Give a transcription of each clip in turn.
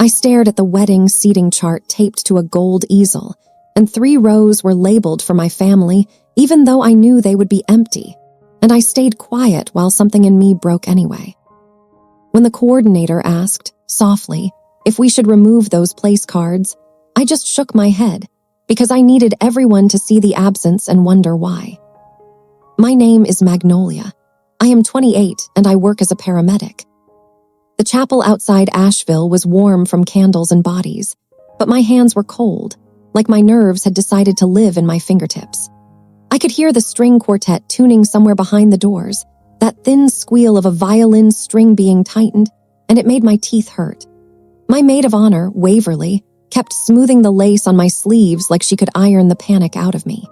I stared at the wedding seating chart taped to a gold easel, and 3 rows were labeled for my family, even though I knew they would be empty, and I stayed quiet while something in me broke anyway. When the coordinator asked, softly, if we should remove those place cards, I just shook my head, because I needed everyone to see the absence and wonder why. My name is Magnolia. I am 28 and I work as a paramedic. The chapel outside Asheville was warm from candles and bodies, but my hands were cold, like my nerves had decided to live in my fingertips. I could hear the string quartet tuning somewhere behind the doors, that thin squeal of a violin string being tightened, and it made my teeth hurt. My maid of honor, Waverly, kept smoothing the lace on my sleeves like she could iron the panic out of me.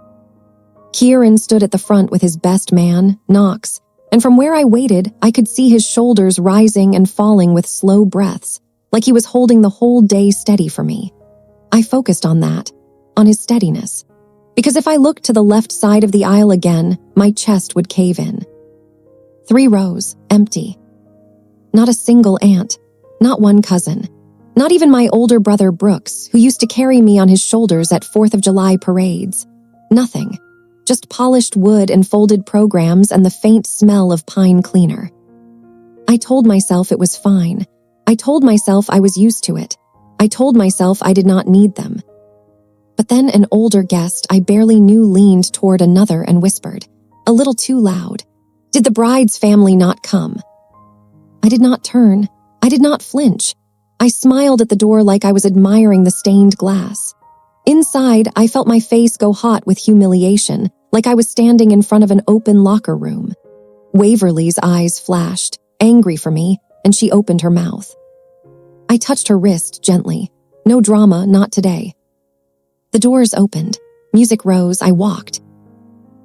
Kieran stood at the front with his best man, Knox, and from where I waited, I could see his shoulders rising and falling with slow breaths, like he was holding the whole day steady for me. I focused on that, on his steadiness, because if I looked to the left side of the aisle again, my chest would cave in. 3 rows, empty. Not a single aunt, not one cousin, not even my older brother Brooks, who used to carry me on his shoulders at 4th of July parades. Nothing. Just polished wood and folded programs and the faint smell of pine cleaner. I told myself it was fine. I told myself I was used to it. I told myself I did not need them. But then an older guest I barely knew leaned toward another and whispered, a little too loud, "Did the bride's family not come?" I did not turn. I did not flinch. I smiled at the door like I was admiring the stained glass. Inside, I felt my face go hot with humiliation, like I was standing in front of an open locker room. Waverly's eyes flashed, angry for me, and she opened her mouth. I touched her wrist gently. No drama, not today. The doors opened. Music rose. I walked.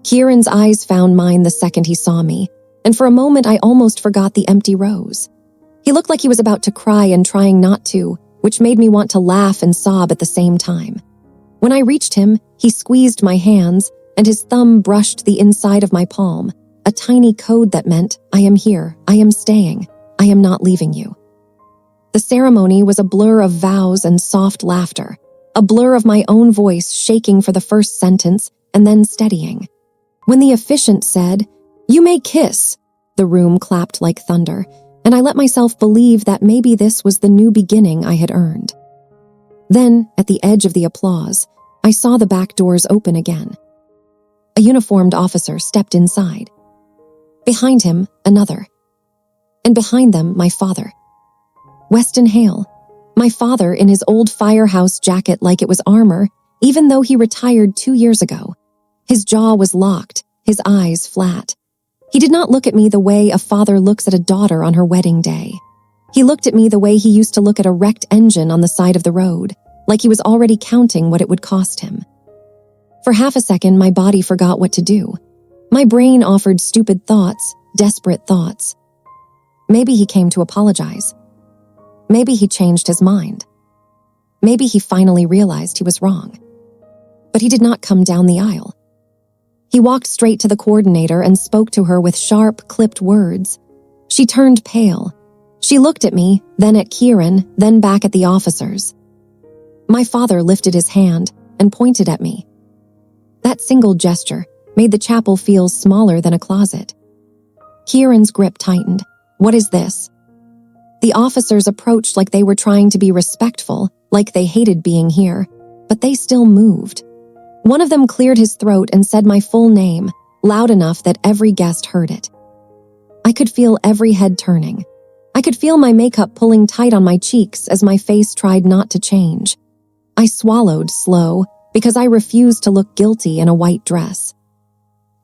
Kieran's eyes found mine the second he saw me, and for a moment I almost forgot the empty rows. He looked like he was about to cry and trying not to, which made me want to laugh and sob at the same time. When I reached him, he squeezed my hands, and his thumb brushed the inside of my palm, a tiny code that meant, I am here, I am staying, I am not leaving you. The ceremony was a blur of vows and soft laughter, a blur of my own voice shaking for the first sentence and then steadying. When the officiant said, "You may kiss," the room clapped like thunder, and I let myself believe that maybe this was the new beginning I had earned. Then, at the edge of the applause, I saw the back doors open again. A uniformed officer stepped inside. Behind him, another. And behind them, my father. Weston Hale, my father in his old firehouse jacket like it was armor, even though he retired 2 years ago. His jaw was locked, his eyes flat. He did not look at me the way a father looks at a daughter on her wedding day. He looked at me the way he used to look at a wrecked engine on the side of the road, like he was already counting what it would cost him. For half a second, my body forgot what to do. My brain offered stupid thoughts, desperate thoughts. Maybe he came to apologize. Maybe he changed his mind. Maybe he finally realized he was wrong. But he did not come down the aisle. He walked straight to the coordinator and spoke to her with sharp, clipped words. She turned pale. She looked at me, then at Kieran, then back at the officers. My father lifted his hand and pointed at me. That single gesture made the chapel feel smaller than a closet. Kieran's grip tightened. "What is this?" The officers approached like they were trying to be respectful, like they hated being here, but they still moved. One of them cleared his throat and said my full name, loud enough that every guest heard it. I could feel every head turning. I could feel my makeup pulling tight on my cheeks as my face tried not to change. I swallowed slow because I refused to look guilty in a white dress.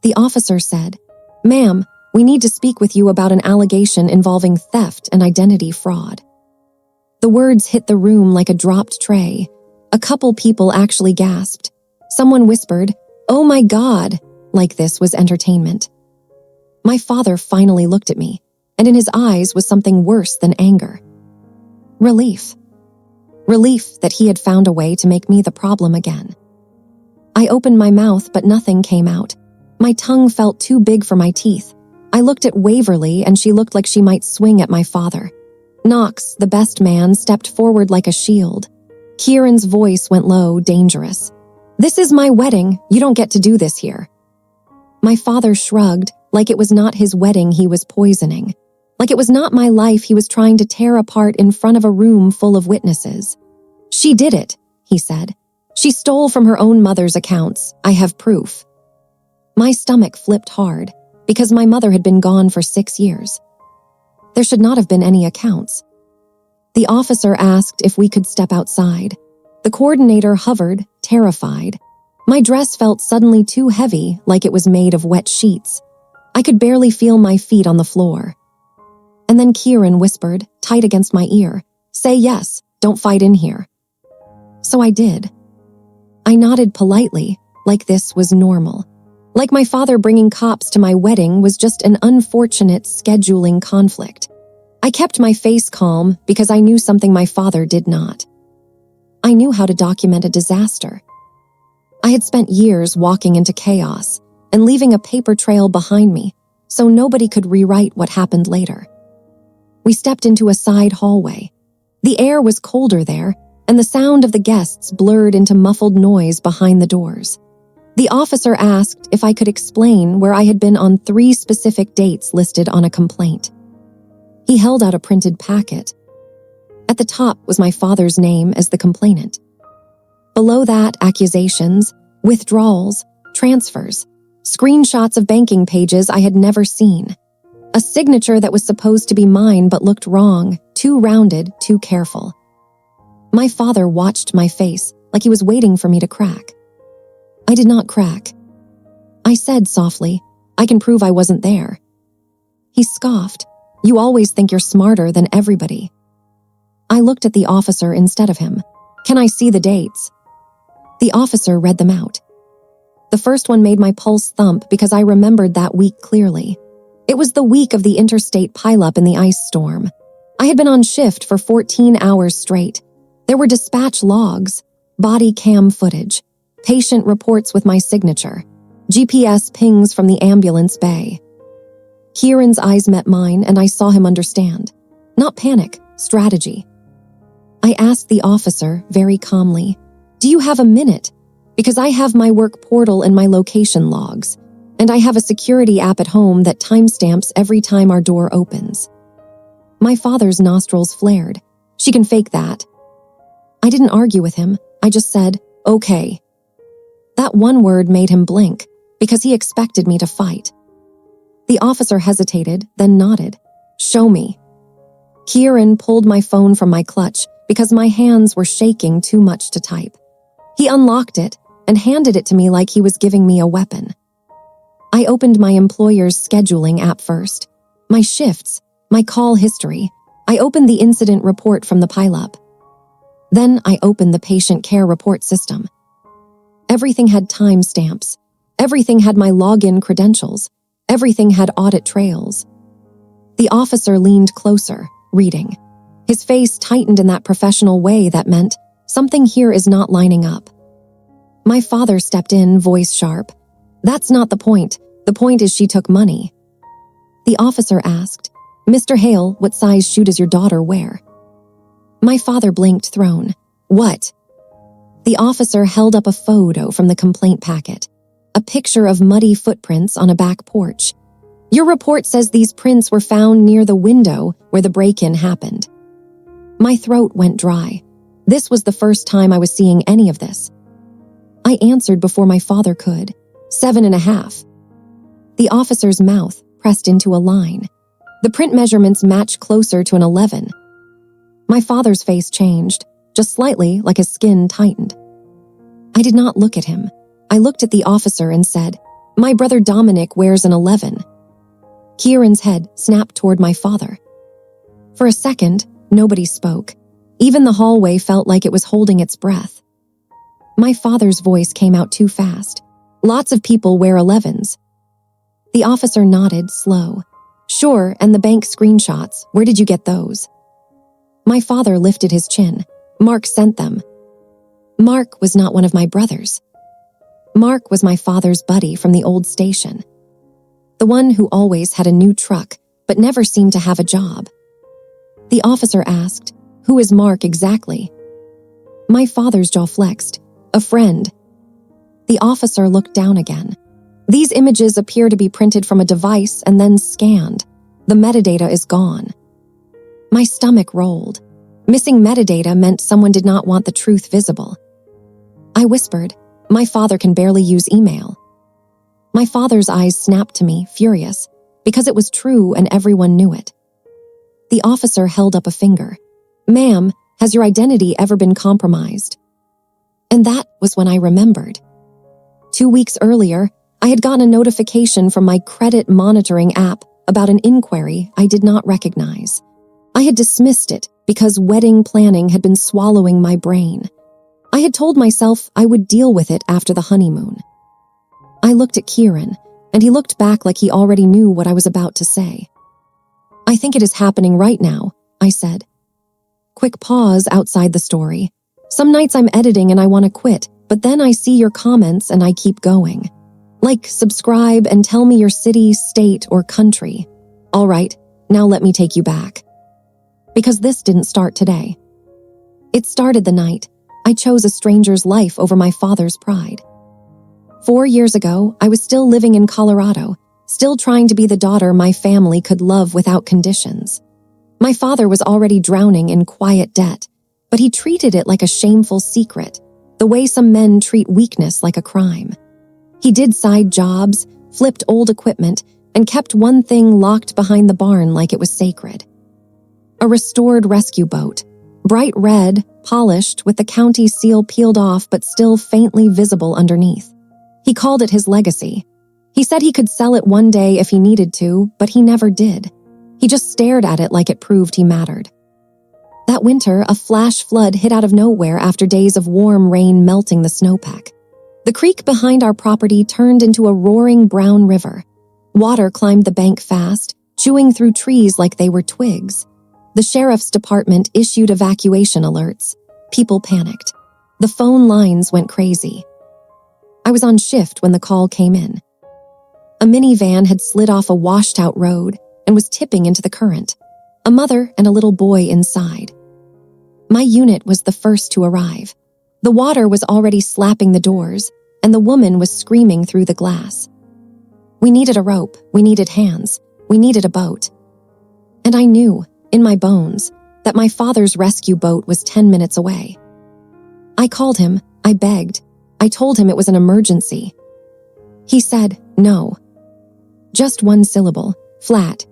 The officer said, "Ma'am, we need to speak with you about an allegation involving theft and identity fraud." The words hit the room like a dropped tray. A couple people actually gasped. Someone whispered, "Oh my God," like this was entertainment. My father finally looked at me, and in his eyes was something worse than anger. Relief. Relief that he had found a way to make me the problem again. I opened my mouth, but nothing came out. My tongue felt too big for my teeth. I looked at Waverly, and she looked like she might swing at my father. Knox, the best man, stepped forward like a shield. Kieran's voice went low, dangerous. "This is my wedding. You don't get to do this here." My father shrugged, like it was not his wedding he was poisoning. Like it was not my life he was trying to tear apart in front of a room full of witnesses. "She did it," he said. "She stole from her own mother's accounts. I have proof." My stomach flipped hard, because my mother had been gone for 6 years. There should not have been any accounts. The officer asked if we could step outside. The coordinator hovered, terrified. My dress felt suddenly too heavy, like it was made of wet sheets. I could barely feel my feet on the floor. And then Kieran whispered, tight against my ear, "Say yes, don't fight in here." So I did. I nodded politely, like this was normal. Like my father bringing cops to my wedding was just an unfortunate scheduling conflict. I kept my face calm because I knew something my father did not. I knew how to document a disaster. I had spent years walking into chaos and leaving a paper trail behind me so nobody could rewrite what happened later. We stepped into a side hallway. The air was colder there, and the sound of the guests blurred into muffled noise behind the doors. The officer asked if I could explain where I had been on 3 specific dates listed on a complaint. He held out a printed packet. At the top was my father's name as the complainant. Below that, accusations, withdrawals, transfers, screenshots of banking pages I had never seen. A signature that was supposed to be mine but looked wrong, too rounded, too careful. My father watched my face like he was waiting for me to crack. I did not crack. I said softly, "I can prove I wasn't there." He scoffed, "You always think you're smarter than everybody." I looked at the officer instead of him. "Can I see the dates?" The officer read them out. The first one made my pulse thump because I remembered that week clearly. It was the week of the interstate pileup in the ice storm. I had been on shift for 14 hours straight. There were dispatch logs, body cam footage, patient reports with my signature, GPS pings from the ambulance bay. Kieran's eyes met mine and I saw him understand. Not panic, strategy. I asked the officer very calmly, "Do you have a minute? Because I have my work portal and my location logs, and I have a security app at home that timestamps every time our door opens." My father's nostrils flared. "She can fake that." I didn't argue with him. I just said, "Okay." That one word made him blink, because he expected me to fight. The officer hesitated, then nodded. "Show me." Kieran pulled my phone from my clutch because my hands were shaking too much to type. He unlocked it and handed it to me like he was giving me a weapon. I opened my employer's scheduling app first. My shifts, my call history. I opened the incident report from the pileup. Then I opened the patient care report system. Everything had timestamps. Everything had my login credentials. Everything had audit trails. The officer leaned closer, reading. His face tightened in that professional way that meant something here is not lining up. My father stepped in, voice sharp. "That's not the point. The point is she took money." The officer asked, "Mr. Hale, what size shoe does your daughter wear?" My father blinked, thrown. "What?" The officer held up a photo from the complaint packet, a picture of muddy footprints on a back porch. "Your report says these prints were found near the window where the break-in happened." My throat went dry. This was the first time I was seeing any of this. I answered before my father could. 7.5. The officer's mouth pressed into a line. The print measurements matched closer to an 11. My father's face changed, just slightly, like his skin tightened. I did not look at him. I looked at the officer and said, "My brother Dominic wears an 11. Kieran's head snapped toward my father. For a second, nobody spoke. Even the hallway felt like it was holding its breath. My father's voice came out too fast. "Lots of people wear 11s. The officer nodded, slow. "Sure, and the bank screenshots, where did you get those?" My father lifted his chin. "Mark sent them." Mark was not one of my brothers. Mark was my father's buddy from the old station. The one who always had a new truck, but never seemed to have a job. The officer asked, "Who is Mark exactly?" My father's jaw flexed. "A friend." The officer looked down again. "These images appear to be printed from a device and then scanned. The metadata is gone." My stomach rolled. Missing metadata meant someone did not want the truth visible. I whispered, "My father can barely use email." My father's eyes snapped to me, furious, because it was true and everyone knew it. The officer held up a finger. "Ma'am, has your identity ever been compromised?" And that was when I remembered. 2 weeks earlier, I had gotten a notification from my credit monitoring app about an inquiry I did not recognize. I had dismissed it because wedding planning had been swallowing my brain. I had told myself I would deal with it after the honeymoon. I looked at Kieran, and he looked back like he already knew what I was about to say. "I think it is happening right now," I said. Quick pause outside the story. "Some nights I'm editing and I want to quit, but then I see your comments and I keep going. Like, subscribe and tell me your city, state, or country. All right, now let me take you back. Because this didn't start today. It started the night I chose a stranger's life over my father's pride. 4 years ago, I was still living in Colorado, still trying to be the daughter my family could love without conditions. My father was already drowning in quiet debt, but he treated it like a shameful secret, the way some men treat weakness like a crime. He did side jobs, flipped old equipment, and kept one thing locked behind the barn like it was sacred. A restored rescue boat, bright red, polished, with the county seal peeled off but still faintly visible underneath. He called it his legacy. He said he could sell it one day if he needed to, but he never did. He just stared at it like it proved he mattered. That winter, a flash flood hit out of nowhere after days of warm rain melting the snowpack. The creek behind our property turned into a roaring brown river. Water climbed the bank fast, chewing through trees like they were twigs. The sheriff's department issued evacuation alerts. People panicked. The phone lines went crazy. I was on shift when the call came in. A minivan had slid off a washed-out road and was tipping into the current. A mother and a little boy inside. My unit was the first to arrive. The water was already slapping the doors, and the woman was screaming through the glass. We needed a rope, we needed hands, we needed a boat. And I knew, in my bones, that my father's rescue boat was 10 minutes away. I called him, I begged, I told him it was an emergency. He said, no. Just one syllable, flat.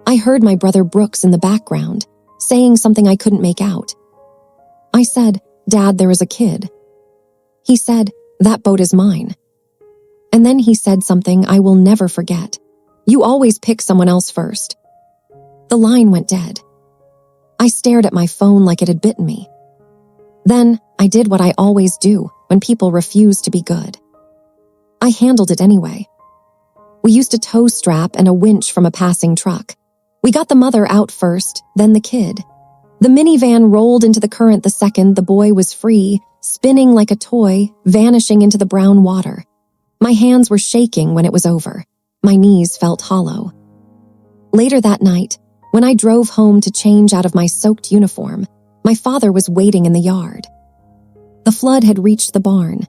I heard my brother Brooks in the background, saying something I couldn't make out. I said, Dad, there is a kid. He said, that boat is mine. And then he said something I will never forget. You always pick someone else first. The line went dead. I stared at my phone like it had bitten me. Then I did what I always do when people refuse to be good. I handled it anyway. We used a tow strap and a winch from a passing truck. We got the mother out first, then the kid. The minivan rolled into the current the second the boy was free, spinning like a toy, vanishing into the brown water. My hands were shaking when it was over. My knees felt hollow. Later that night, when I drove home to change out of my soaked uniform, my father was waiting in the yard. The flood had reached the barn.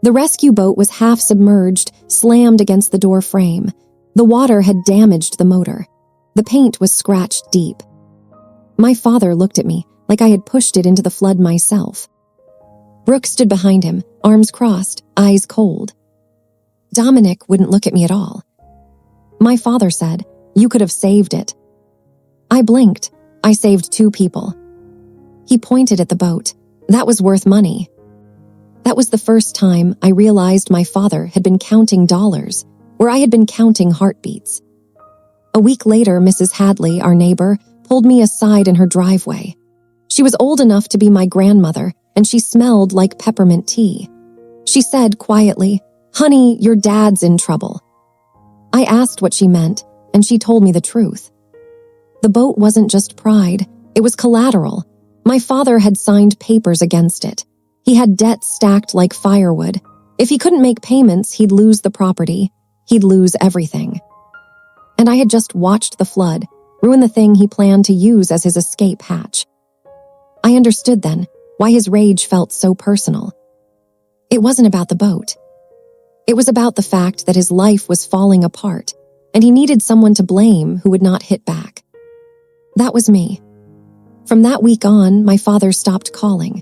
The rescue boat was half submerged, slammed against the door frame. The water had damaged the motor. The paint was scratched deep. My father looked at me like I had pushed it into the flood myself. Brooke stood behind him, arms crossed, eyes cold. Dominic wouldn't look at me at all. My father said, you could have saved it. I blinked. I saved 2 people. He pointed at the boat. That was worth money. That was the first time I realized my father had been counting dollars, where I had been counting heartbeats. A week later, Mrs. Hadley, our neighbor, pulled me aside in her driveway. She was old enough to be my grandmother, and she smelled like peppermint tea. She said quietly, Honey, your dad's in trouble. I asked what she meant, and she told me the truth. The boat wasn't just pride, it was collateral. My father had signed papers against it. He had debt stacked like firewood. If he couldn't make payments, he'd lose the property. He'd lose everything. And I had just watched the flood, ruin the thing he planned to use as his escape hatch. I understood then why his rage felt so personal. It wasn't about the boat. It was about the fact that his life was falling apart, and he needed someone to blame who would not hit back. That was me. From that week on, my father stopped calling.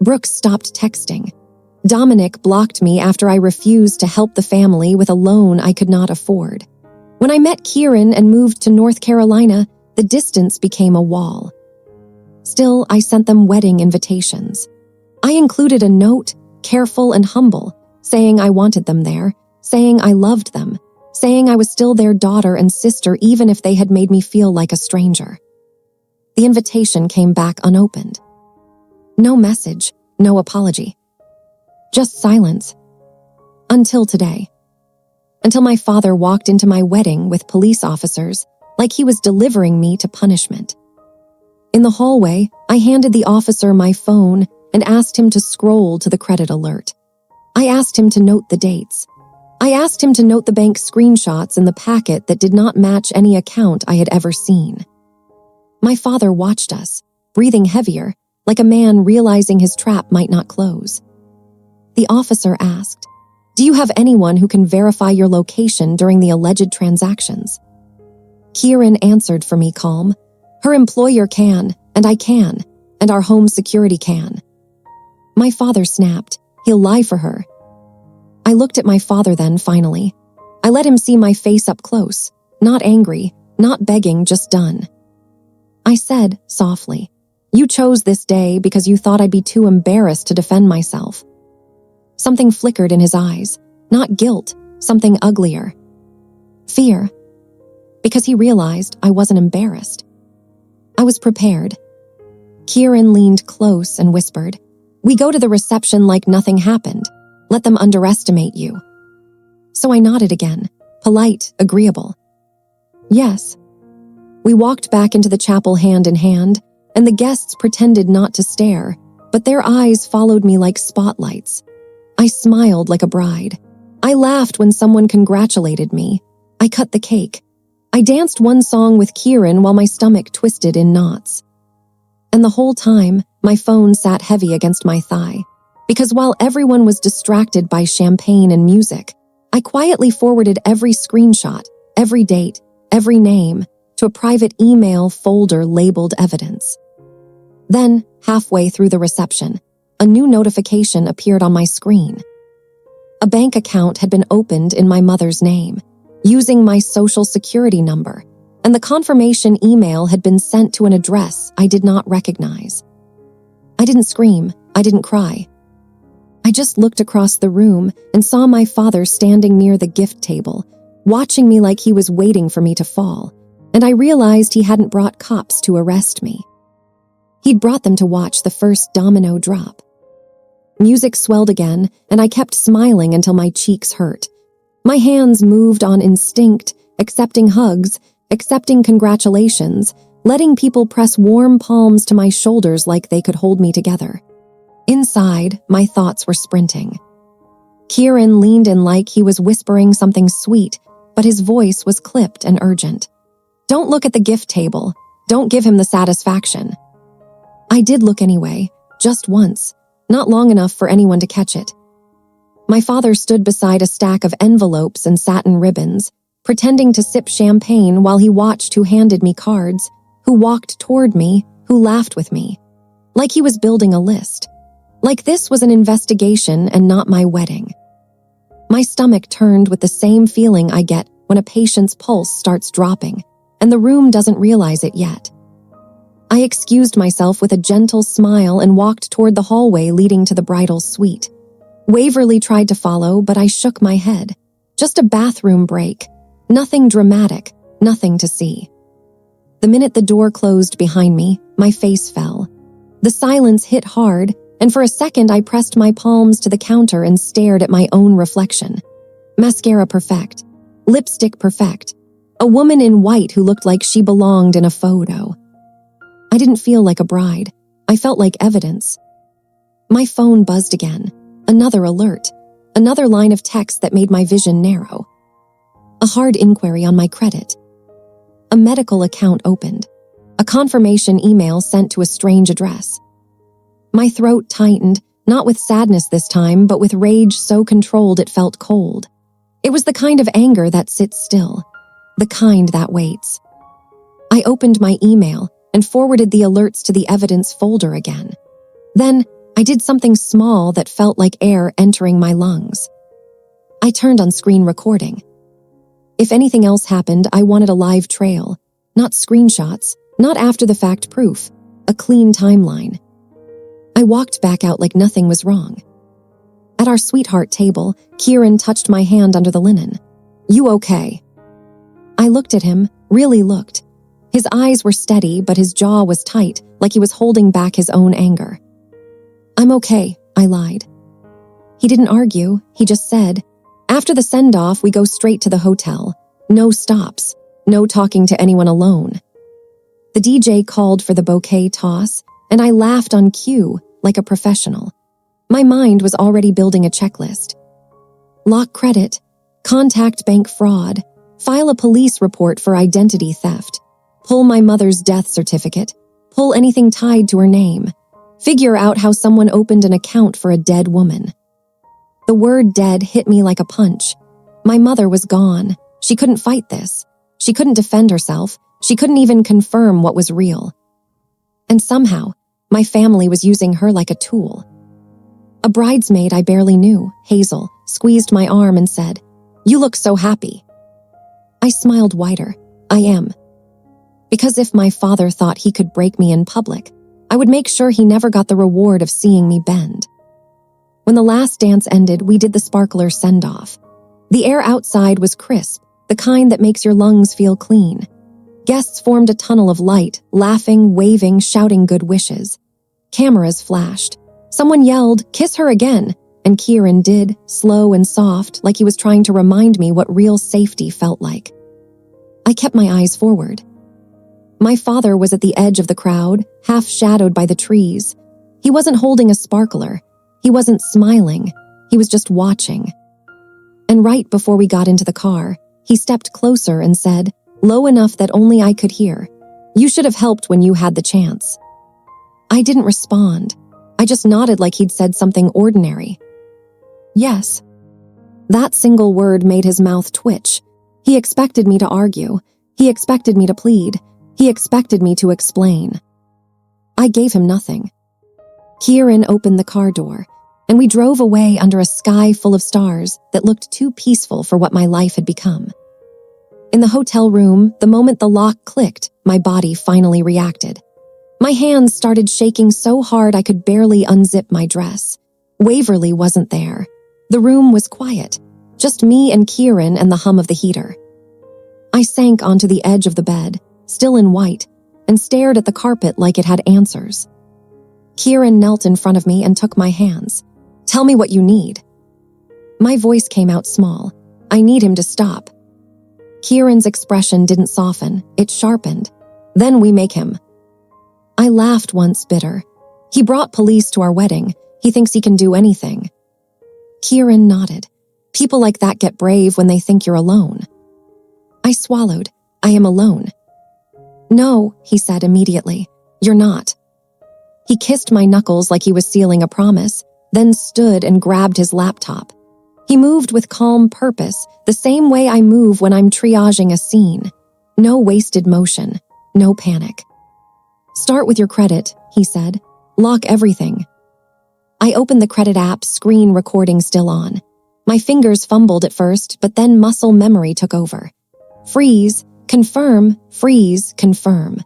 Brooks stopped texting. Dominic blocked me after I refused to help the family with a loan I could not afford. When I met Kieran and moved to North Carolina, the distance became a wall. Still, I sent them wedding invitations. I included a note, careful and humble, saying I wanted them there, saying I loved them, saying I was still their daughter and sister even if they had made me feel like a stranger. The invitation came back unopened. No message, no apology. Just silence. Until today. Until my father walked into my wedding with police officers, like he was delivering me to punishment. In the hallway, I handed the officer my phone and asked him to scroll to the credit alert. I asked him to note the dates. I asked him to note the bank screenshots in the packet that did not match any account I had ever seen. My father watched us, breathing heavier, like a man realizing his trap might not close. The officer asked, "Do you have anyone who can verify your location during the alleged transactions?" Kieran answered for me calm, "Her employer can, and I can, and our home security can." My father snapped, "He'll lie for her." I looked at my father then, finally. I let him see my face up close, not angry, not begging, just done. I said, softly, "You chose this day because you thought I'd be too embarrassed to defend myself." Something flickered in his eyes, not guilt, something uglier. Fear. Because he realized I wasn't embarrassed. I was prepared. Kieran leaned close and whispered, "We go to the reception like nothing happened. Let them underestimate you." So I nodded again, polite, agreeable. Yes. We walked back into the chapel hand in hand, and the guests pretended not to stare, but their eyes followed me like spotlights. I smiled like a bride. I laughed when someone congratulated me. I cut the cake. I danced one song with Kieran while my stomach twisted in knots. And the whole time, my phone sat heavy against my thigh, because while everyone was distracted by champagne and music, I quietly forwarded every screenshot, every date, every name, to a private email folder labeled evidence. Then, halfway through the reception, a new notification appeared on my screen. A bank account had been opened in my mother's name, using my social security number, and the confirmation email had been sent to an address I did not recognize. I didn't scream, I didn't cry. I just looked across the room and saw my father standing near the gift table, watching me like he was waiting for me to fall, and I realized he hadn't brought cops to arrest me. He'd brought them to watch the first domino drop. Music swelled again, and I kept smiling until my cheeks hurt. My hands moved on instinct, accepting hugs, accepting congratulations, letting people press warm palms to my shoulders like they could hold me together. Inside, my thoughts were sprinting. Kieran leaned in like he was whispering something sweet, but his voice was clipped and urgent. "Don't look at the gift table. Don't give him the satisfaction." I did look anyway, just once, not long enough for anyone to catch it. My father stood beside a stack of envelopes and satin ribbons, pretending to sip champagne while he watched who handed me cards, who walked toward me, who laughed with me. Like he was building a list. Like this was an investigation and not my wedding. My stomach turned with the same feeling I get when a patient's pulse starts dropping, and the room doesn't realize it yet. I excused myself with a gentle smile and walked toward the hallway leading to the bridal suite. Waverly tried to follow, but I shook my head. Just a bathroom break. Nothing dramatic, nothing to see. The minute the door closed behind me, my face fell. The silence hit hard, and for a second I pressed my palms to the counter and stared at my own reflection. Mascara perfect. Lipstick perfect. A woman in white who looked like she belonged in a photo. I didn't feel like a bride. I felt like evidence. My phone buzzed again. Another alert. Another line of text that made my vision narrow. A hard inquiry on my credit. A medical account opened. A confirmation email sent to a strange address. My throat tightened, not with sadness this time, but with rage so controlled it felt cold. It was the kind of anger that sits still, the kind that waits. I opened my email and forwarded the alerts to the evidence folder again. Then, I did something small that felt like air entering my lungs. I turned on screen recording. If anything else happened, I wanted a live trail, not screenshots, not after-the-fact proof, a clean timeline. I walked back out like nothing was wrong. At our sweetheart table, Kieran touched my hand under the linen. "You okay?" I looked at him, really looked. His eyes were steady, but his jaw was tight, like he was holding back his own anger. "I'm okay," I lied. He didn't argue, he just said, "After the send-off, we go straight to the hotel. No stops, no talking to anyone alone." The DJ called for the bouquet toss, and I laughed on cue, like a professional. My mind was already building a checklist. Lock credit, contact bank fraud, file a police report for identity theft, pull my mother's death certificate, pull anything tied to her name, figure out how someone opened an account for a dead woman. The word dead hit me like a punch. My mother was gone. She couldn't fight this. She couldn't defend herself. She couldn't even confirm what was real. And somehow, my family was using her like a tool. A bridesmaid I barely knew, Hazel, squeezed my arm and said, "You look so happy." I smiled wider. I am. Because if my father thought he could break me in public, I would make sure he never got the reward of seeing me bend. When the last dance ended, we did the sparkler send-off. The air outside was crisp, the kind that makes your lungs feel clean. Guests formed a tunnel of light, laughing, waving, shouting good wishes. Cameras flashed. Someone yelled, "Kiss her again," and Kieran did, slow and soft, like he was trying to remind me what real safety felt like. I kept my eyes forward. My father was at the edge of the crowd, half shadowed by the trees. He wasn't holding a sparkler. He wasn't smiling. He was just watching. And right before we got into the car, he stepped closer and said, low enough that only I could hear, "You should have helped when you had the chance." I didn't respond. I just nodded like he'd said something ordinary. Yes. That single word made his mouth twitch. He expected me to argue. He expected me to plead. He expected me to explain. I gave him nothing. Kieran opened the car door, and we drove away under a sky full of stars that looked too peaceful for what my life had become. In the hotel room, the moment the lock clicked, my body finally reacted. My hands started shaking so hard I could barely unzip my dress. Waverly wasn't there. The room was quiet, just me and Kieran and the hum of the heater. I sank onto the edge of the bed, still in white, and stared at the carpet like it had answers. Kieran knelt in front of me and took my hands. "Tell me what you need." My voice came out small. "I need him to stop." Kieran's expression didn't soften, it sharpened. "Then we make him." I laughed once, bitter. "He brought police to our wedding. He thinks he can do anything." Kieran nodded. "People like that get brave when they think you're alone." I swallowed. "I am alone." "No," he said immediately. "You're not." He kissed my knuckles like he was sealing a promise, then stood and grabbed his laptop. He moved with calm purpose, the same way I move when I'm triaging a scene. No wasted motion, no panic. "Start with your credit," he said. "Lock everything." I opened the credit app, screen recording still on. My fingers fumbled at first, but then muscle memory took over. Freeze, confirm, freeze, confirm.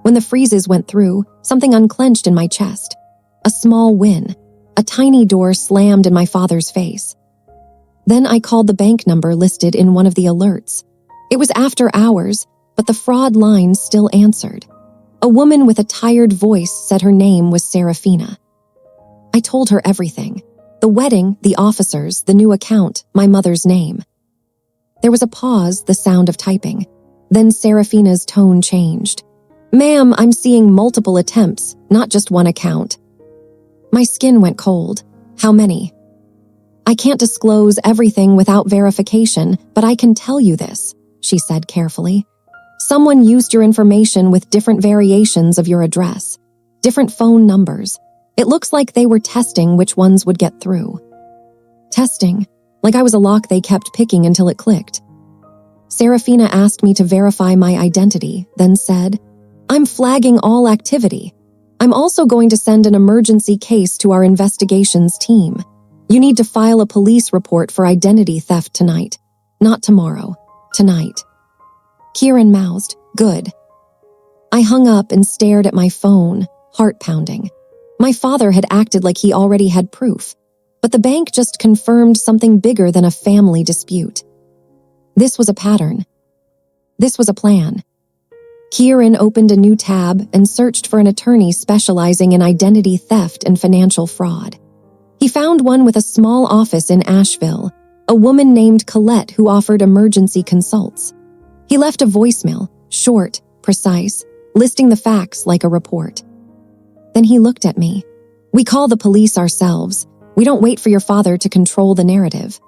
When the freezes went through, something unclenched in my chest. A small win. A tiny door slammed in my father's face. Then I called the bank number listed in one of the alerts. It was after hours, but the fraud line still answered. A woman with a tired voice said her name was Serafina. I told her everything. The wedding, the officers, the new account, my mother's name. There was a pause, the sound of typing. Then Serafina's tone changed. "Ma'am, I'm seeing multiple attempts, not just one account." My skin went cold. "How many?" "I can't disclose everything without verification, but I can tell you this," she said carefully. Someone used your information with different variations of your address, different phone numbers. It looks like they were testing which ones would get through. Testing, like I was a lock they kept picking until it clicked. Serafina asked me to verify my identity, then said, "I'm flagging all activity. I'm also going to send an emergency case to our investigations team. You need to file a police report for identity theft tonight. Not tomorrow, tonight." Kieran mouthed, "Good." I hung up and stared at my phone, heart pounding. My father had acted like he already had proof, but the bank just confirmed something bigger than a family dispute. This was a pattern. This was a plan. Kieran opened a new tab and searched for an attorney specializing in identity theft and financial fraud. He found one with a small office in Asheville, a woman named Colette who offered emergency consults. He left a voicemail, short, precise, listing the facts like a report. Then he looked at me. "We call the police ourselves. We don't wait for your father to control the narrative."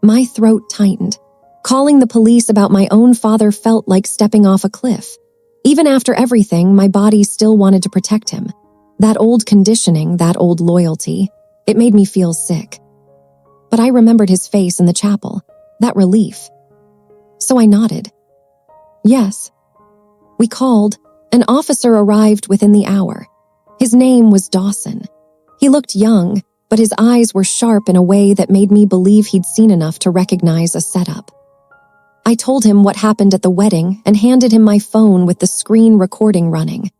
My throat tightened. Calling the police about my own father felt like stepping off a cliff. Even after everything, my body still wanted to protect him. That old conditioning, that old loyalty, it made me feel sick. But I remembered his face in the chapel, that relief. So I nodded. "Yes." We called. An officer arrived within the hour. His name was Dawson. He looked young, but his eyes were sharp in a way that made me believe he'd seen enough to recognize a setup. I told him what happened at the wedding and handed him my phone with the screen recording running.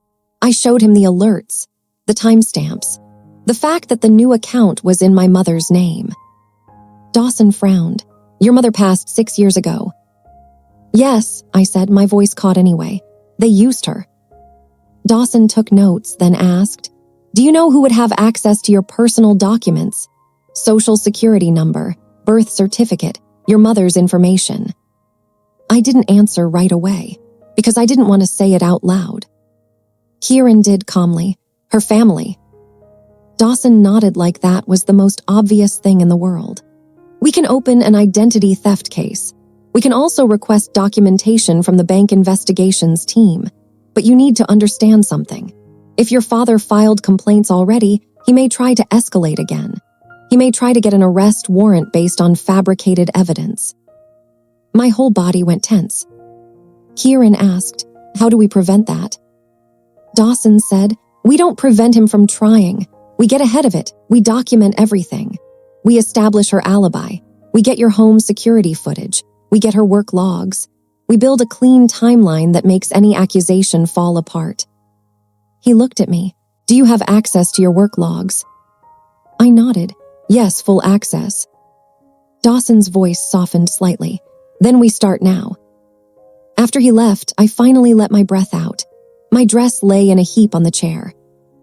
I showed him the alerts, the timestamps, the fact that the new account was in my mother's name. Dawson frowned. "Your mother passed 6 years ago." "Yes," I said, my voice caught anyway. "They used her." Dawson took notes, then asked, "Do you know who would have access to your personal documents? Social security number, birth certificate, your mother's information?" I didn't answer right away, because I didn't want to say it out loud. Kieran did calmly. "Her family." Dawson nodded like that was the most obvious thing in the world. "We can open an identity theft case. We can also request documentation from the bank investigations team. But you need to understand something. If your father filed complaints already, he may try to escalate again. He may try to get an arrest warrant based on fabricated evidence." My whole body went tense. Kieran asked, "How do we prevent that?" Dawson said, "We don't prevent him from trying. We get ahead of it. We document everything. We establish her alibi. We get your home security footage. We get her work logs. We build a clean timeline that makes any accusation fall apart." He looked at me. "Do you have access to your work logs?" I nodded. "Yes, full access." Dawson's voice softened slightly. "Then we start now." After he left, I finally let my breath out. My dress lay in a heap on the chair.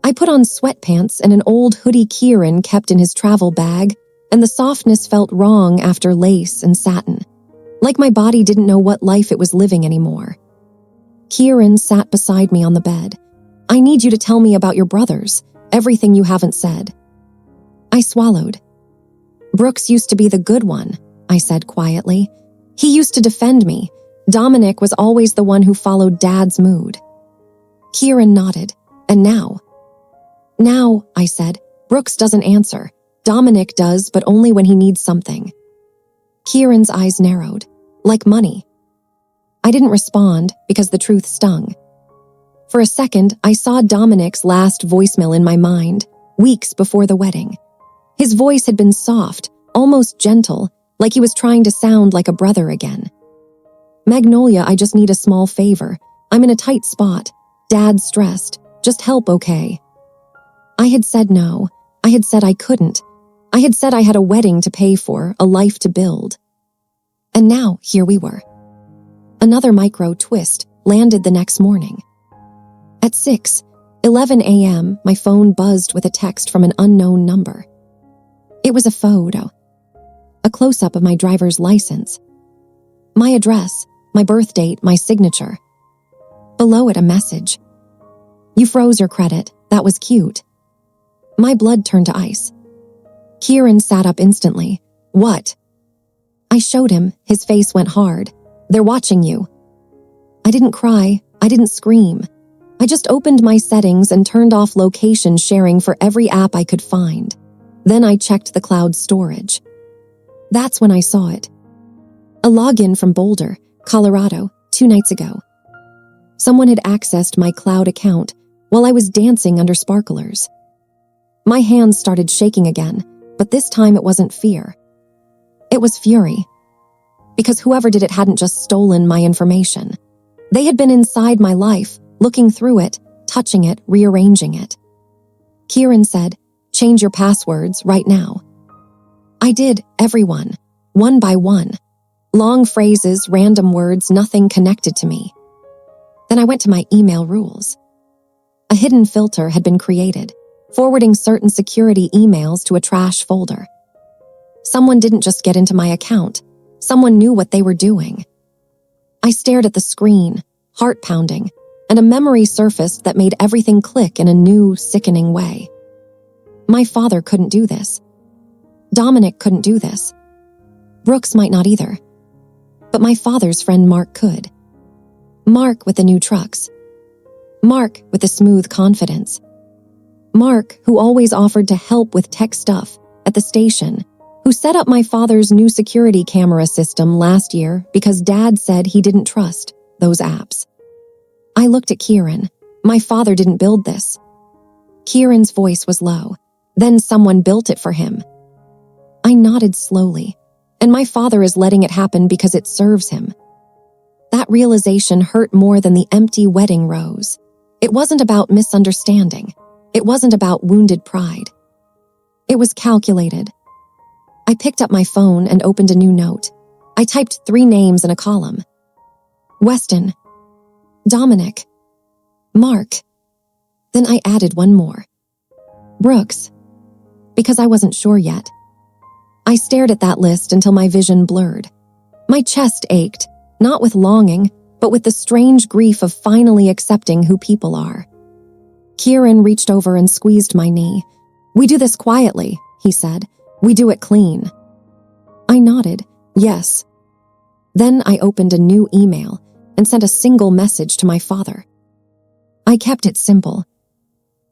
I put on sweatpants and an old hoodie Kieran kept in his travel bag, and the softness felt wrong after lace and satin. Like my body didn't know what life it was living anymore. Kieran sat beside me on the bed. "I need you to tell me about your brothers, everything you haven't said." I swallowed. "Brooks used to be the good one," I said quietly. "He used to defend me. Dominic was always the one who followed Dad's mood." Kieran nodded. "And now?" "Now," I said, "Brooks doesn't answer. Dominic does, but only when he needs something." Kieran's eyes narrowed. "Like money?" I didn't respond because the truth stung. For a second, I saw Dominic's last voicemail in my mind, weeks before the wedding. His voice had been soft, almost gentle, like he was trying to sound like a brother again. "Magnolia, I just need a small favor. I'm in a tight spot. Dad's stressed. Just help, okay?" I had said no. I had said I couldn't. I had said I had a wedding to pay for, a life to build. And now, here we were. Another micro twist landed the next morning. At 6:11 a.m., my phone buzzed with a text from an unknown number. It was a photo. A close-up of my driver's license. My address, my birth date, my signature. Below it, a message. "You froze your credit. That was cute." My blood turned to ice. Kieran sat up instantly. "What?" I showed him. His face went hard. "They're watching you." I didn't cry. I didn't scream. I just opened my settings and turned off location sharing for every app I could find. Then I checked the cloud storage. That's when I saw it. A login from Boulder, Colorado, 2 nights ago. Someone had accessed my cloud account while I was dancing under sparklers. My hands started shaking again, but this time it wasn't fear. It was fury. Because whoever did it hadn't just stolen my information. They had been inside my life, looking through it, touching it, rearranging it. Kieran said, "Change your passwords right now." I did, everyone, one by one. Long phrases, random words, nothing connected to me. Then I went to my email rules. A hidden filter had been created, forwarding certain security emails to a trash folder. Someone didn't just get into my account. Someone knew what they were doing. I stared at the screen, heart pounding, and a memory surfaced that made everything click in a new, sickening way. My father couldn't do this. Dominic couldn't do this. Brooks might not either. But my father's friend Mark could. Mark with the new trucks. Mark with the smooth confidence. Mark, who always offered to help with tech stuff at the station, who set up my father's new security camera system last year because Dad said he didn't trust those apps. I looked at Kieran. My father didn't build this. Kieran's voice was low. Then someone built it for him. I nodded slowly, and my father is letting it happen because it serves him. That realization hurt more than the empty wedding rose. It wasn't about misunderstanding. It wasn't about wounded pride. It was calculated. I picked up my phone and opened a new note. I typed 3 names in a column. Weston. Dominic. Mark. Then I added one more. Brooks. Because I wasn't sure yet. I stared at that list until my vision blurred. My chest ached, not with longing, but with the strange grief of finally accepting who people are. Kieran reached over and squeezed my knee. "We do this quietly," he said. "We do it clean." I nodded, yes. Then I opened a new email and sent a single message to my father. I kept it simple.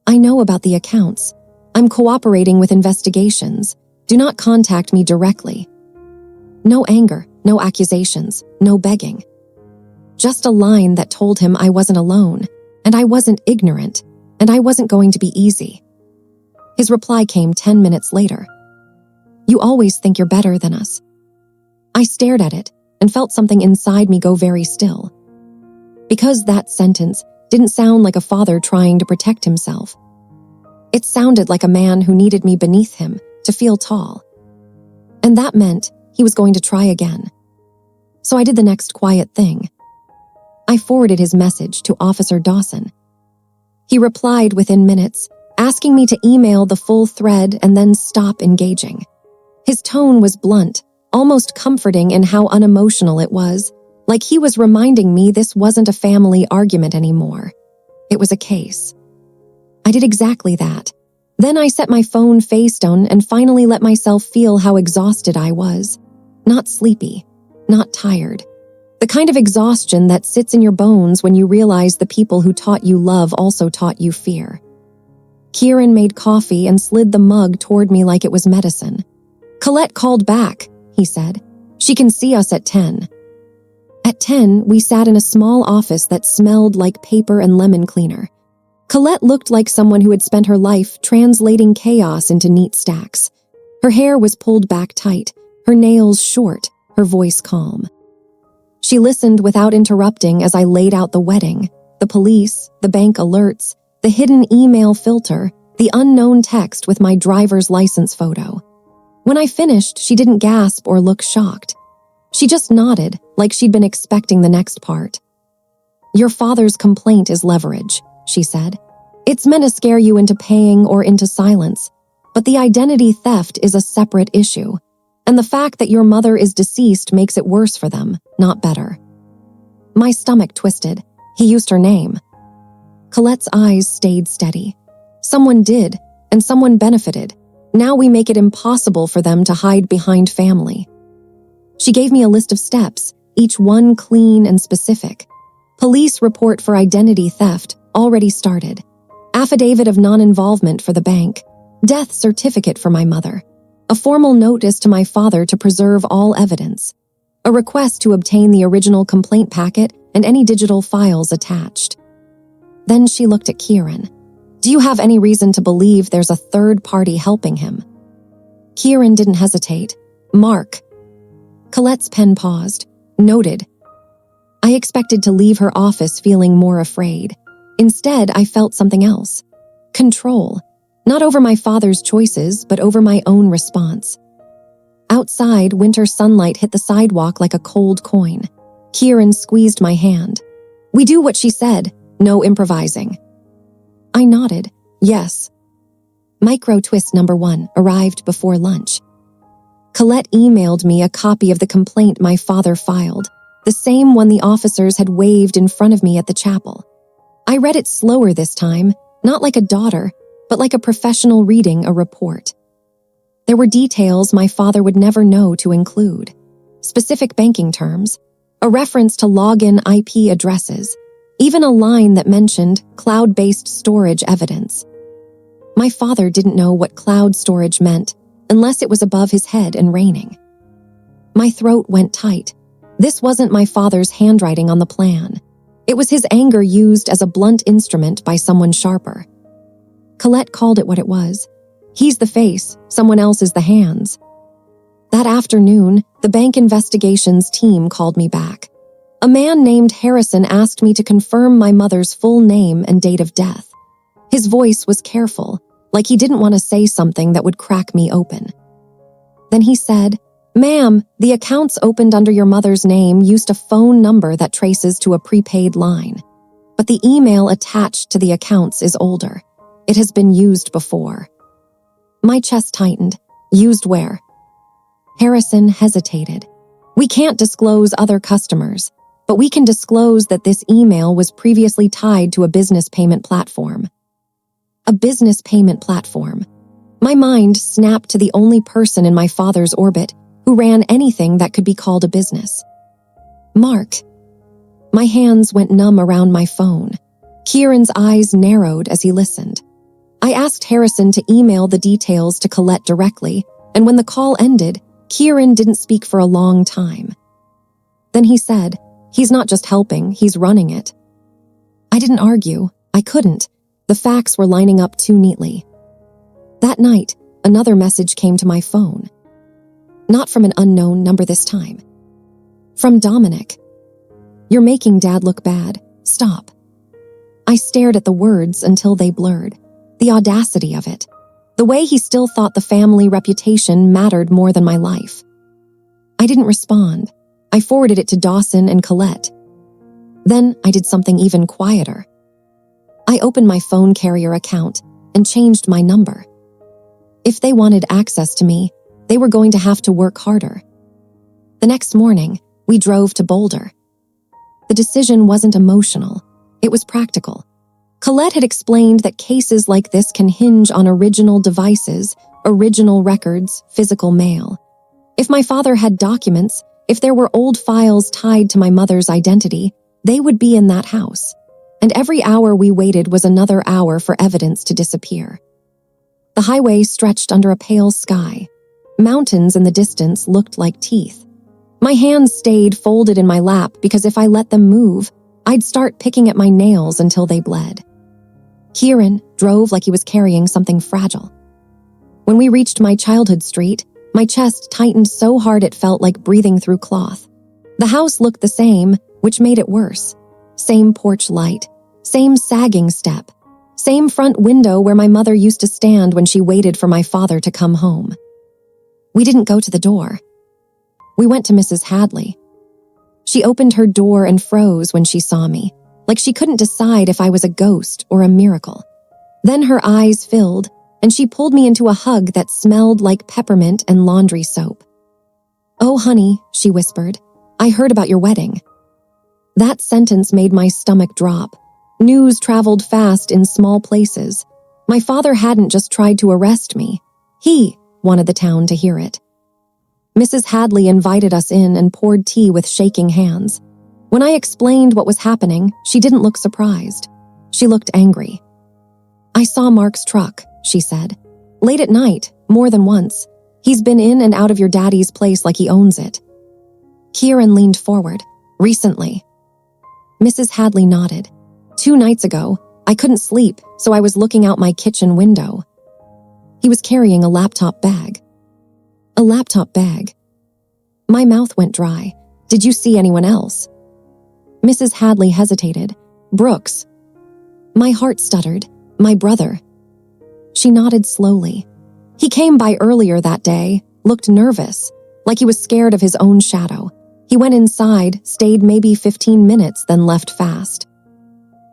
"I know about the accounts. I'm cooperating with investigations. Do not contact me directly." No anger, no accusations, no begging. Just a line that told him I wasn't alone, and I wasn't ignorant, and I wasn't going to be easy. His reply came 10 minutes later. "You always think you're better than us." I stared at it and felt something inside me go very still. Because that sentence didn't sound like a father trying to protect himself. It sounded like a man who needed me beneath him to feel tall. And that meant he was going to try again. So I did the next quiet thing. I forwarded his message to Officer Dawson. He replied within minutes, asking me to email the full thread and then stop engaging. His tone was blunt, almost comforting in how unemotional it was, like he was reminding me this wasn't a family argument anymore. It was a case. I did exactly that. Then I set my phone face down and finally let myself feel how exhausted I was. Not sleepy, not tired. The kind of exhaustion that sits in your bones when you realize the people who taught you love also taught you fear. Kieran made coffee and slid the mug toward me like it was medicine. "Colette called back," he said. "She can see us at 10. At 10, we sat in a small office that smelled like paper and lemon cleaner. Colette looked like someone who had spent her life translating chaos into neat stacks. Her hair was pulled back tight, her nails short, her voice calm. She listened without interrupting as I laid out the wedding, the police, the bank alerts, the hidden email filter, the unknown text with my driver's license photo. When I finished, she didn't gasp or look shocked. She just nodded, like she'd been expecting the next part. "Your father's complaint is leverage," she said. "It's meant to scare you into paying or into silence, but the identity theft is a separate issue, and the fact that your mother is deceased makes it worse for them, not better." My stomach twisted. He used her name. Colette's eyes stayed steady. Someone did, and someone benefited. Now we make it impossible for them to hide behind family. She gave me a list of steps, each one clean and specific. Police report for identity theft already started. Affidavit of non-involvement for the bank. Death certificate for my mother. A formal notice to my father to preserve all evidence. A request to obtain the original complaint packet and any digital files attached. Then she looked at Kieran. Do you have any reason to believe there's a third party helping him? Kieran didn't hesitate. Mark. Colette's pen paused. Noted. I expected to leave her office feeling more afraid. Instead, I felt something else. Control. Not over my father's choices, but over my own response. Outside, winter sunlight hit the sidewalk like a cold coin. Kieran squeezed my hand. We do what she said. No improvising. I nodded. Yes. Micro twist number 1 arrived before lunch. Colette emailed me a copy of the complaint my father filed, the same one the officers had waved in front of me at the chapel. I read it slower this time, not like a daughter, but like a professional reading a report. There were details my father would never know to include. Specific banking terms, a reference to login IP addresses, even a line that mentioned cloud-based storage evidence. My father didn't know what cloud storage meant unless it was above his head and raining. My throat went tight. This wasn't my father's handwriting on the plan. It was his anger used as a blunt instrument by someone sharper. Colette called it what it was. He's the face, someone else is the hands. That afternoon, the bank investigations team called me back. A man named Harrison asked me to confirm my mother's full name and date of death. His voice was careful, like he didn't want to say something that would crack me open. Then he said, Ma'am, the accounts opened under your mother's name used a phone number that traces to a prepaid line. But the email attached to the accounts is older. It has been used before. My chest tightened. Used where? Harrison hesitated. We can't disclose other customers, but we can disclose that this email was previously tied to a business payment platform. A business payment platform. My mind snapped to the only person in my father's orbit who ran anything that could be called a business. Mark. My hands went numb around my phone. Kieran's eyes narrowed as he listened. I asked Harrison to email the details to Colette directly, and when the call ended, Kieran didn't speak for a long time. Then he said, He's not just helping, he's running it. I didn't argue. I couldn't. The facts were lining up too neatly. That night, another message came to my phone. Not from an unknown number this time. From Dominic. You're making Dad look bad. Stop. I stared at the words until they blurred. The audacity of it. The way he still thought the family reputation mattered more than my life. I didn't respond. I forwarded it to Dawson and Colette. Then I did something even quieter. I opened my phone carrier account and changed my number. If they wanted access to me, they were going to have to work harder. The next morning, we drove to Boulder. The decision wasn't emotional. It was practical. Colette had explained that cases like this can hinge on original devices, original records, physical mail. If my father had documents, if there were old files tied to my mother's identity, they would be in that house. And every hour we waited was another hour for evidence to disappear. The highway stretched under a pale sky. Mountains in the distance looked like teeth. My hands stayed folded in my lap because if I let them move, I'd start picking at my nails until they bled. Kieran drove like he was carrying something fragile. When we reached my childhood street, my chest tightened so hard it felt like breathing through cloth. The house looked the same, which made it worse. Same porch light, same sagging step, same front window where my mother used to stand when she waited for my father to come home. We didn't go to the door. We went to Mrs. Hadley. She opened her door and froze when she saw me, like she couldn't decide if I was a ghost or a miracle. Then her eyes filled, and she pulled me into a hug that smelled like peppermint and laundry soap. "Oh, honey," she whispered, "I heard about your wedding." That sentence made my stomach drop. News traveled fast in small places. My father hadn't just tried to arrest me. He wanted the town to hear it. Mrs. Hadley invited us in and poured tea with shaking hands. When I explained what was happening, she didn't look surprised. She looked angry. "I saw Mark's truck," she said. "Late at night, more than once. He's been in and out of your daddy's place like he owns it." Kieran leaned forward. "Recently?" Mrs. Hadley nodded. "2 nights ago. I couldn't sleep, so I was looking out my kitchen window. He was carrying a laptop bag." "A laptop bag?" My mouth went dry. "Did you see anyone else?" Mrs. Hadley hesitated. "Brooks." My heart stuttered. "My brother." She nodded slowly. "He came by earlier that day, looked nervous, like he was scared of his own shadow. He went inside, stayed maybe 15 minutes, then left fast."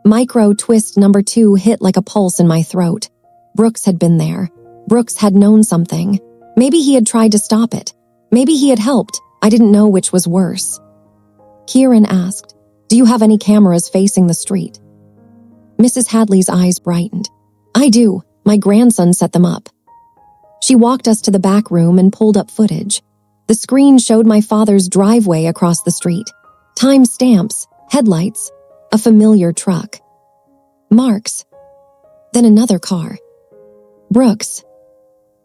Micro twist number 2 hit like a pulse in my throat. Brooks had been there. Brooks had known something. Maybe he had tried to stop it. Maybe he had helped. I didn't know which was worse. Kieran asked, "Do you have any cameras facing the street?" Mrs. Hadley's eyes brightened. "I do. My grandson set them up." She walked us to the back room and pulled up footage. The screen showed my father's driveway across the street. Time stamps, headlights, a familiar truck. Mark's. Then another car. Brooks.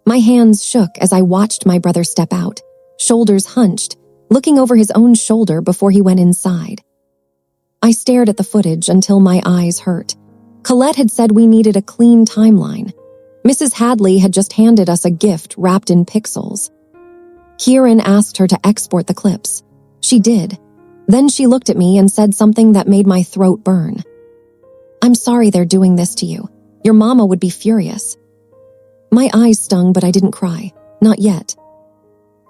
My hands shook as I watched my brother step out, shoulders hunched, looking over his own shoulder before he went inside. I stared at the footage until my eyes hurt. Colette had said we needed a clean timeline. Mrs. Hadley had just handed us a gift wrapped in pixels. Kieran asked her to export the clips. She did. Then she looked at me and said something that made my throat burn. "I'm sorry they're doing this to you. Your mama would be furious." My eyes stung, but I didn't cry. Not yet.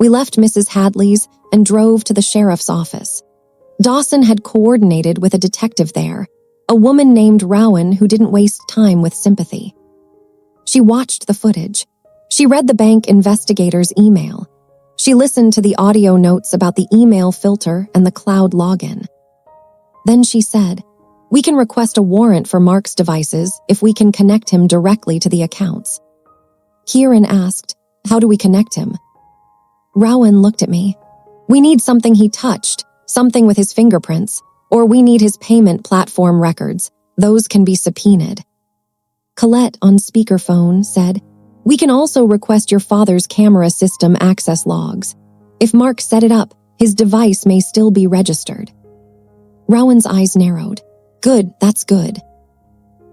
We left Mrs. Hadley's and drove to the sheriff's office. Dawson had coordinated with a detective there, a woman named Rowan who didn't waste time with sympathy. She watched the footage. She read the bank investigator's email. She listened to the audio notes about the email filter and the cloud login. Then she said, "We can request a warrant for Mark's devices if we can connect him directly to the accounts." Kieran asked, "How do we connect him?" Rowan looked at me. "We need something he touched, something with his fingerprints, or we need his payment platform records. Those can be subpoenaed." Colette on speakerphone said, "We can also request your father's camera system access logs. If Mark set it up, his device may still be registered." Rowan's eyes narrowed. "Good, that's good."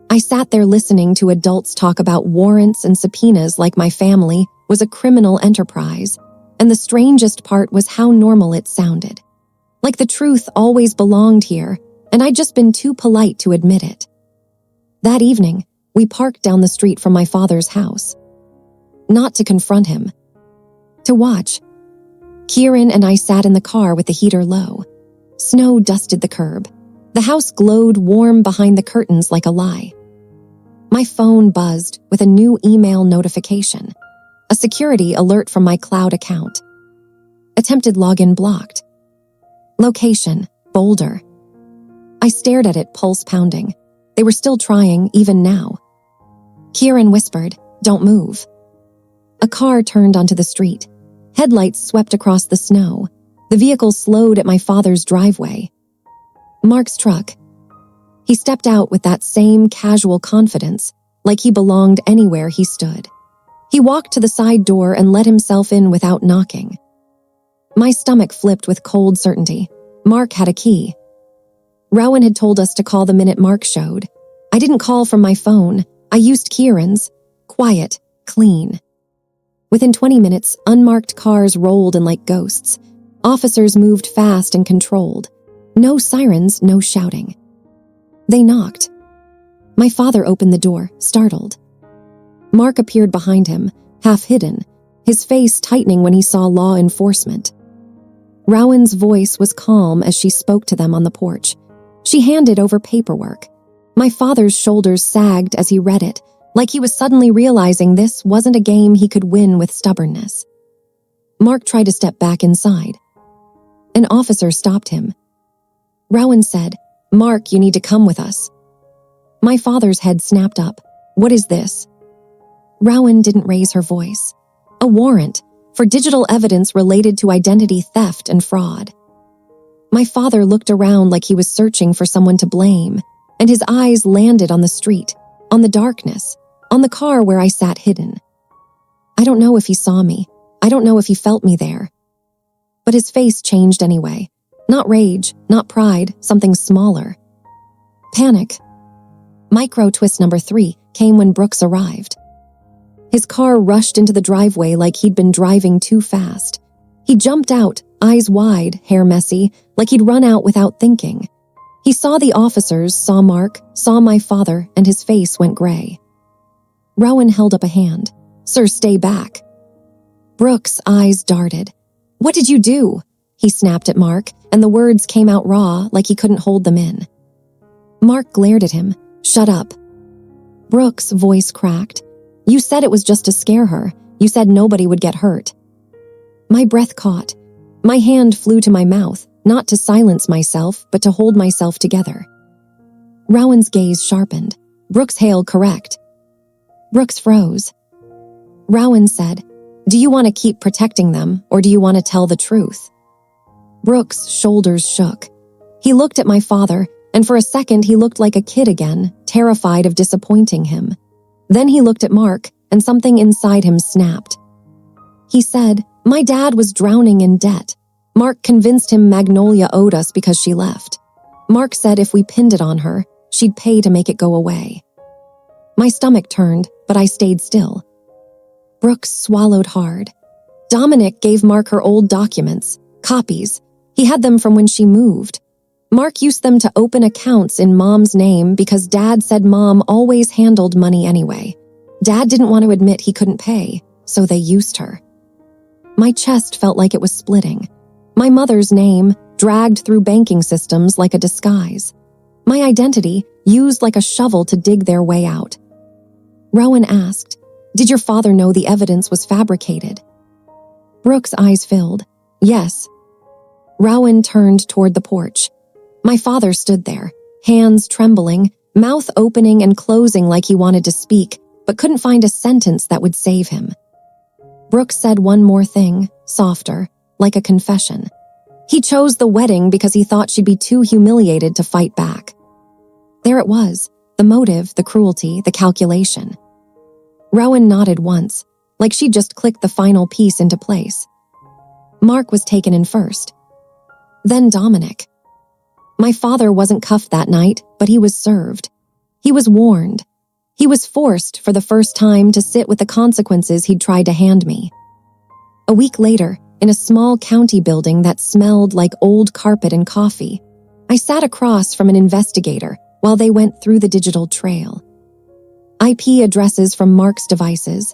I sat there listening to adults talk about warrants and subpoenas like my family was a criminal enterprise, and the strangest part was how normal it sounded. Like the truth always belonged here, and I'd just been too polite to admit it. That evening, we parked down the street from my father's house. Not to confront him. To watch. Kieran and I sat in the car with the heater low. Snow dusted the curb. The house glowed warm behind the curtains like a lie. My phone buzzed with a new email notification. A security alert from my cloud account. Attempted login blocked. Location, Boulder. I stared at it, pulse pounding. They were still trying, even now. Kieran whispered, "Don't move." A car turned onto the street. Headlights swept across the snow. The vehicle slowed at my father's driveway. Mark's truck. He stepped out with that same casual confidence, like he belonged anywhere he stood. He walked to the side door and let himself in without knocking. My stomach flipped with cold certainty. Mark had a key. Rowan had told us to call the minute Mark showed. I didn't call from my phone. I used Kieran's. Quiet, clean. Within 20 minutes, unmarked cars rolled in like ghosts. Officers moved fast and controlled. No sirens, no shouting. They knocked. My father opened the door, startled. Mark appeared behind him, half hidden, his face tightening when he saw law enforcement. Rowan's voice was calm as she spoke to them on the porch. She handed over paperwork. My father's shoulders sagged as he read it, like he was suddenly realizing this wasn't a game he could win with stubbornness. Mark tried to step back inside. An officer stopped him. Rowan said, "Mark, you need to come with us." My father's head snapped up. "What is this?" Rowan didn't raise her voice. "A warrant for digital evidence related to identity theft and fraud." My father looked around like he was searching for someone to blame, and his eyes landed on the street, on the darkness, on the car where I sat hidden. I don't know if he saw me. I don't know if he felt me there. But his face changed anyway. Not rage, not pride, something smaller. Panic. Micro twist number 3 came when Brooks arrived. His car rushed into the driveway like he'd been driving too fast. He jumped out, eyes wide, hair messy, like he'd run out without thinking. He saw the officers, saw Mark, saw my father, and his face went gray. Rowan held up a hand. "Sir, stay back." Brooks' eyes darted. "What did you do?" He snapped at Mark, and the words came out raw, like he couldn't hold them in. Mark glared at him. "Shut up." Brooks' voice cracked. "You said it was just to scare her. You said nobody would get hurt." My breath caught. My hand flew to my mouth, not to silence myself, but to hold myself together. Rowan's gaze sharpened. "Brooks Hale, correct." Brooks froze. Rowan said, "Do you want to keep protecting them, or do you want to tell the truth?" Brooks' shoulders shook. He looked at my father, and for a second he looked like a kid again, terrified of disappointing him. Then he looked at Mark, and something inside him snapped. He said, "My dad was drowning in debt. Mark convinced him Magnolia owed us because she left. Mark said if we pinned it on her, she'd pay to make it go away." My stomach turned, but I stayed still. Brooks swallowed hard. Dominic gave Mark her old documents, copies. He had them from when she moved. Mark used them to open accounts in Mom's name because Dad said Mom always handled money anyway. Dad didn't want to admit he couldn't pay, so they used her. My chest felt like it was splitting. My mother's name, dragged through banking systems like a disguise. My identity, used like a shovel to dig their way out. Rowan asked, "Did your father know the evidence was fabricated?" Brooks' eyes filled. "Yes." Rowan turned toward the porch. My father stood there, hands trembling, mouth opening and closing like he wanted to speak, but couldn't find a sentence that would save him. Brooks said one more thing, softer, like a confession. He chose the wedding because he thought she'd be too humiliated to fight back. There it was, the motive, the cruelty, the calculation. Rowan nodded once, like she'd just clicked the final piece into place. Mark was taken in first. Then Dominic. My father wasn't cuffed that night, but he was served. He was warned. He was forced, for the first time, to sit with the consequences he'd tried to hand me. A week later, in a small county building that smelled like old carpet and coffee, I sat across from an investigator while they went through the digital trail. IP addresses from Mark's devices,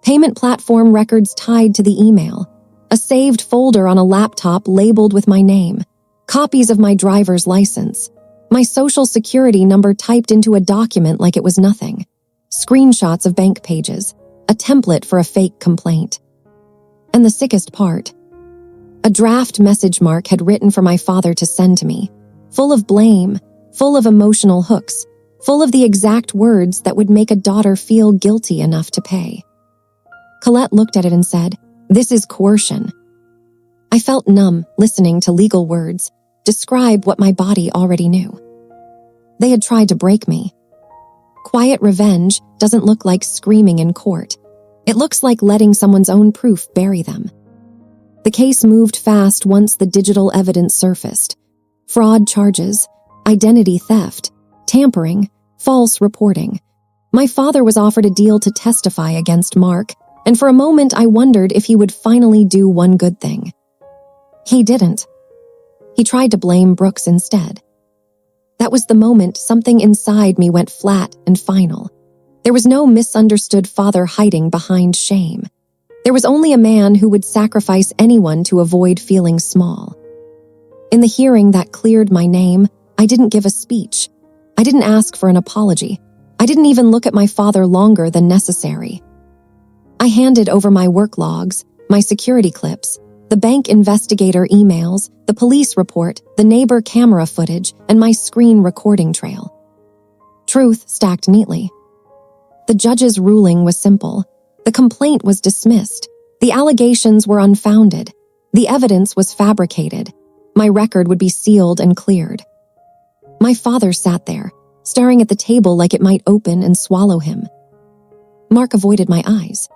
payment platform records tied to the email, a saved folder on a laptop labeled with my name, copies of my driver's license, my social security number typed into a document like it was nothing, screenshots of bank pages, a template for a fake complaint. And the sickest part, a draft message Mark had written for my father to send to me, full of blame, full of emotional hooks, full of the exact words that would make a daughter feel guilty enough to pay. Colette looked at it and said, "This is coercion." I felt numb listening to legal words describe what my body already knew. They had tried to break me. Quiet revenge doesn't look like screaming in court. It looks like letting someone's own proof bury them. The case moved fast once the digital evidence surfaced. Fraud charges, identity theft, tampering, false reporting. My father was offered a deal to testify against Mark, and for a moment I wondered if he would finally do one good thing. He didn't. He tried to blame Brooks instead. That was the moment something inside me went flat and final. There was no misunderstood father hiding behind shame. There was only a man who would sacrifice anyone to avoid feeling small. In the hearing that cleared my name, I didn't give a speech. I didn't ask for an apology. I didn't even look at my father longer than necessary. I handed over my work logs, my security clips, the bank investigator emails, the police report, the neighbor camera footage, and my screen recording trail. Truth stacked neatly. The judge's ruling was simple. The complaint was dismissed. The allegations were unfounded. The evidence was fabricated. My record would be sealed and cleared. My father sat there, staring at the table like it might open and swallow him. Mark avoided my eyes.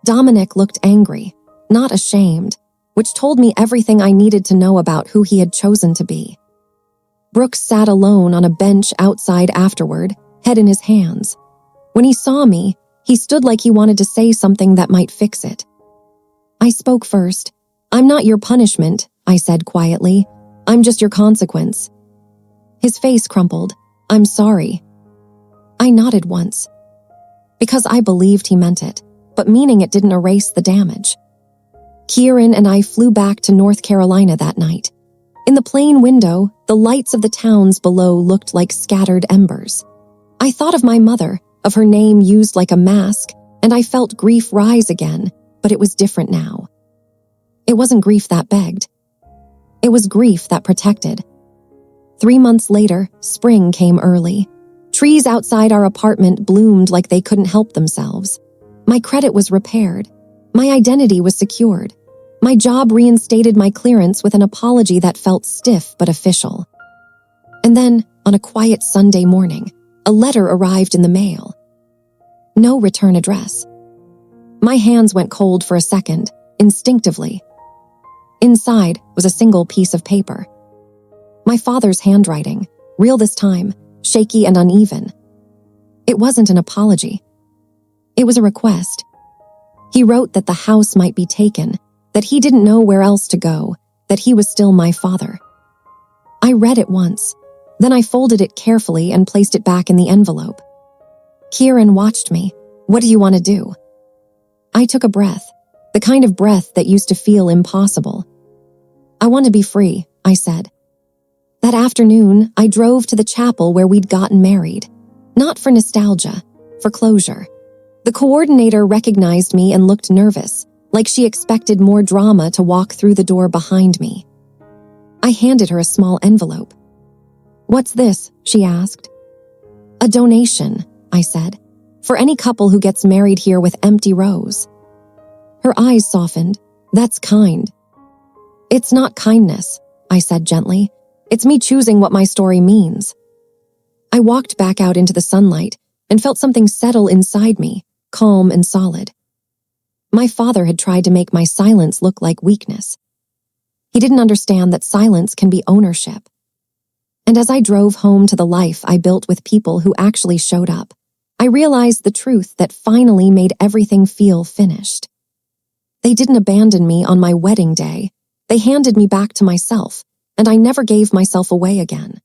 Dominic looked angry, not ashamed, which told me everything I needed to know about who he had chosen to be. Brooks sat alone on a bench outside afterward, head in his hands. When he saw me, he stood like he wanted to say something that might fix it. I spoke first. "I'm not your punishment," I said quietly. "I'm just your consequence." His face crumpled. "I'm sorry." I nodded once. Because I believed he meant it, but meaning it didn't erase the damage. Kieran and I flew back to North Carolina that night. In the plane window, the lights of the towns below looked like scattered embers. I thought of my mother, of her name used like a mask, and I felt grief rise again, but it was different now. It wasn't grief that begged. It was grief that protected. 3 months later, spring came early. Trees outside our apartment bloomed like they couldn't help themselves. My credit was repaired. My identity was secured. My job reinstated my clearance with an apology that felt stiff but official. And then, on a quiet Sunday morning, a letter arrived in the mail. No return address. My hands went cold for a second, instinctively. Inside was a single piece of paper. My father's handwriting, real this time, shaky and uneven. It wasn't an apology. It was a request. He wrote that the house might be taken, that he didn't know where else to go, that he was still my father. I read it once, then I folded it carefully and placed it back in the envelope. Kieran watched me. "What do you want to do?" I took a breath, the kind of breath that used to feel impossible. "I want to be free," I said. That afternoon, I drove to the chapel where we'd gotten married. Not for nostalgia, for closure. The coordinator recognized me and looked nervous, like she expected more drama to walk through the door behind me. I handed her a small envelope. "What's this?" she asked. "A donation," I said, "for any couple who gets married here with empty rows." Her eyes softened. "That's kind." "It's not kindness," I said gently. "It's me choosing what my story means." I walked back out into the sunlight and felt something settle inside me, calm and solid. My father had tried to make my silence look like weakness. He didn't understand that silence can be ownership. And as I drove home to the life I built with people who actually showed up, I realized the truth that finally made everything feel finished. They didn't abandon me on my wedding day. They handed me back to myself, and I never gave myself away again.